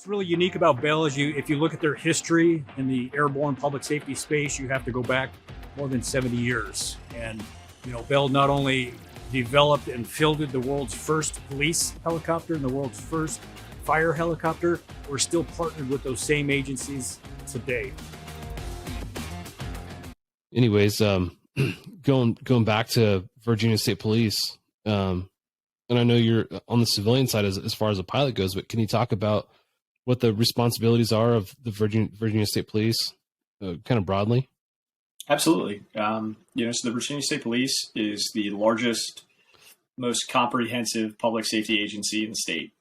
What's really unique about Bell is if you look at their history in the airborne public safety space, you have to go back more than 70 years. And, Bell not only developed and fielded the world's first police helicopter and the world's first fire helicopter, we're still partnered with those same agencies today. Anyways, going back to Virginia State Police, and I know you're on the civilian side as far as a pilot goes, but can you talk about what the responsibilities are of the Virginia State Police, kind of broadly? Absolutely. So the Virginia State Police is the largest, most comprehensive public safety agency in the state.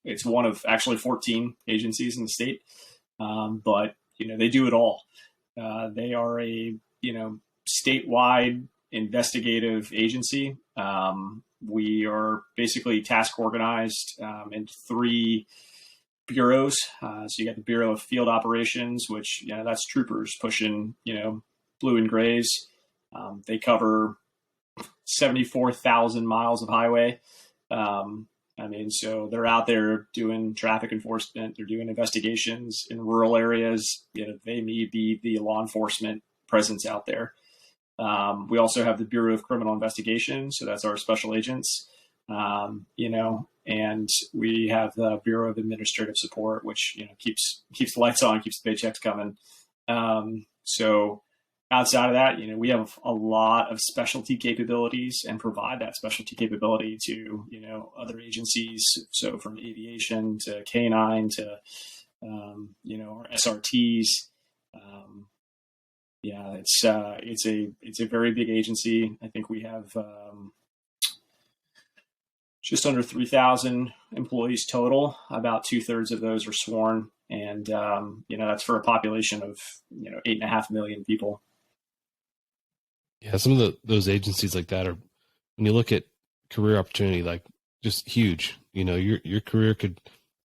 It's one of actually 14 agencies in the state, but they do it all. They are a statewide investigative agency. We are basically task organized in three bureaus. So you got the Bureau of Field Operations, which that's troopers pushing blue and grays. They cover 74,000 miles of highway. So they're out there doing traffic enforcement. They're doing investigations in rural areas. They may be the law enforcement presence out there. We also have the Bureau of Criminal Investigation. So that's our special agents, and we have the Bureau of Administrative Support, which, keeps the lights on, keeps the paychecks coming. So outside of that, we have a lot of specialty capabilities and provide that specialty capability to, other agencies. So from aviation to K9 to, our SRTs. It's a very big agency. I think we have just under 3,000 employees total. About 2/3 of those are sworn, and that's for a population of 8.5 million people. Yeah, some of those agencies like that are, when you look at career opportunity, like just huge. Your career could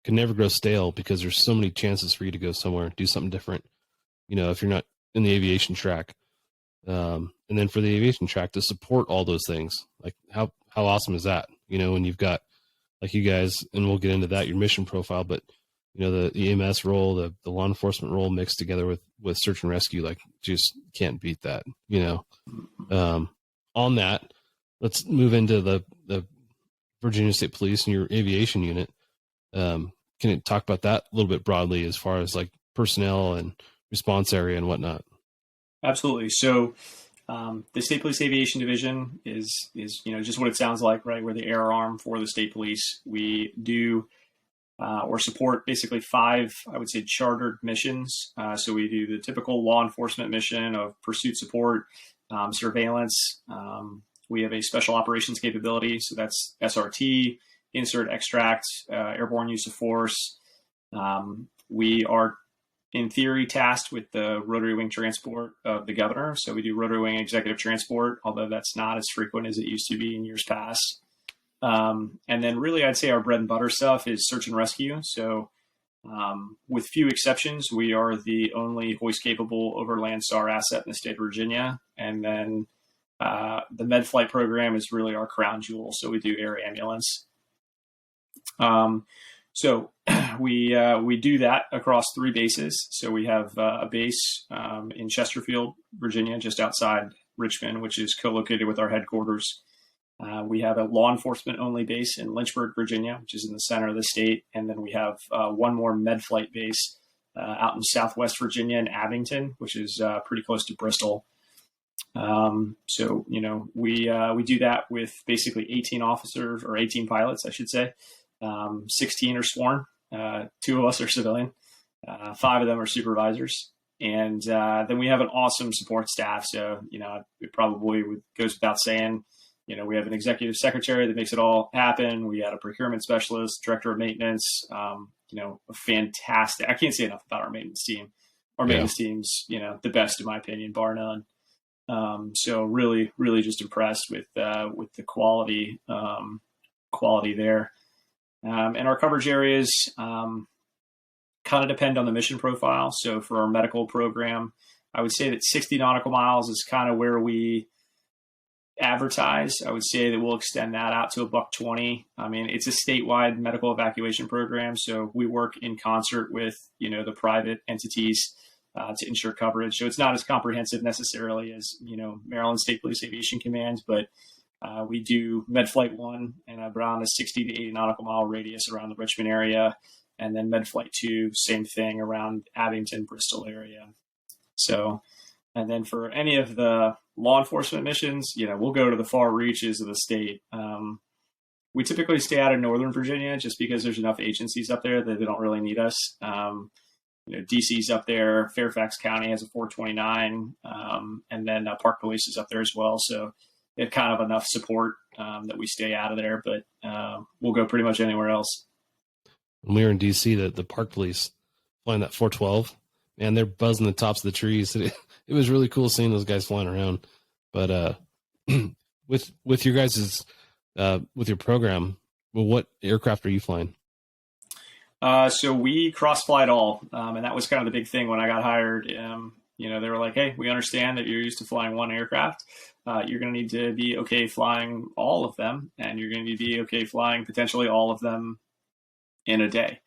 never grow stale because there's so many chances for you to go somewhere and do something different. If you're not in the aviation track, and then for the aviation track to support all those things, like how awesome is that? When you've got, like you guys, and we'll get into that, your mission profile, but the EMS role, the law enforcement role mixed together with search and rescue, like just can't beat that. On that, let's move into the Virginia State Police and your aviation unit. Can you talk about that a little bit broadly as far as like personnel and response area and whatnot? Absolutely. So the State Police Aviation Division is just what it sounds like, right? We're the air arm for the State Police. We do or support basically 5, I would say, chartered missions. So we do the typical law enforcement mission of pursuit support, surveillance. We have a special operations capability. So that's SRT, insert, extract, airborne use of force. We are, in theory, tasked with the rotary wing transport of the governor. So we do rotary wing executive transport, although that's not as frequent as it used to be in years past. And then really, I'd say our bread and butter stuff is search and rescue. So with few exceptions, we are the only hoist-capable overland SAR asset in the state of Virginia. And then the med flight program is really our crown jewel. So we do air ambulance. So we do that across 3 bases. So we have a base in Chesterfield, Virginia, just outside Richmond, which is co-located with our headquarters. We have a law enforcement only base in Lynchburg, Virginia, which is in the center of the state. And then we have one more med flight base out in Southwest Virginia in Abington, which is pretty close to Bristol. So we do that with basically 18 officers, or 18 pilots, I should say. 16 are sworn. 2 of us are civilian. 5 of them are supervisors. And then we have an awesome support staff. So, it probably goes without saying, we have an executive secretary that makes it all happen. We had a procurement specialist, director of maintenance, a fantastic, I can't say enough about our maintenance team. Our maintenance team's, the best in my opinion, bar none. So really, really just impressed with the quality there. And our coverage areas kind of depend on the mission profile. So for our medical program, I would say that 60 nautical miles is kind of where we advertise, I would say that we'll extend that out to $120. I mean, it's a statewide medical evacuation program, so we work in concert with, the private entities to ensure coverage. So it's not as comprehensive necessarily as, Maryland State Police Aviation Command, but we do Med Flight 1 and around a 60 to 80 nautical mile radius around the Richmond area, and then Med Flight 2, same thing around Abington, Bristol area. So, and then for any of the law enforcement missions, we'll go to the far reaches of the state. We typically stay out of Northern Virginia just because there's enough agencies up there that they don't really need us. DC's up there, Fairfax County has a 429, and then Park Police is up there as well. So they have kind of enough support that we stay out of there, but we'll go pretty much anywhere else. When we were in DC, the Park Police flying that 412, man, they're buzzing the tops of the trees. It was really cool seeing those guys flying around. But with your guys's with your program, well, what aircraft are you flying? So we cross-flight all, and that was kind of the big thing when I got hired. They were like, hey, we understand that you're used to flying one aircraft. You're going to need to be okay flying all of them, and you're going to need to be okay flying potentially all of them in a day.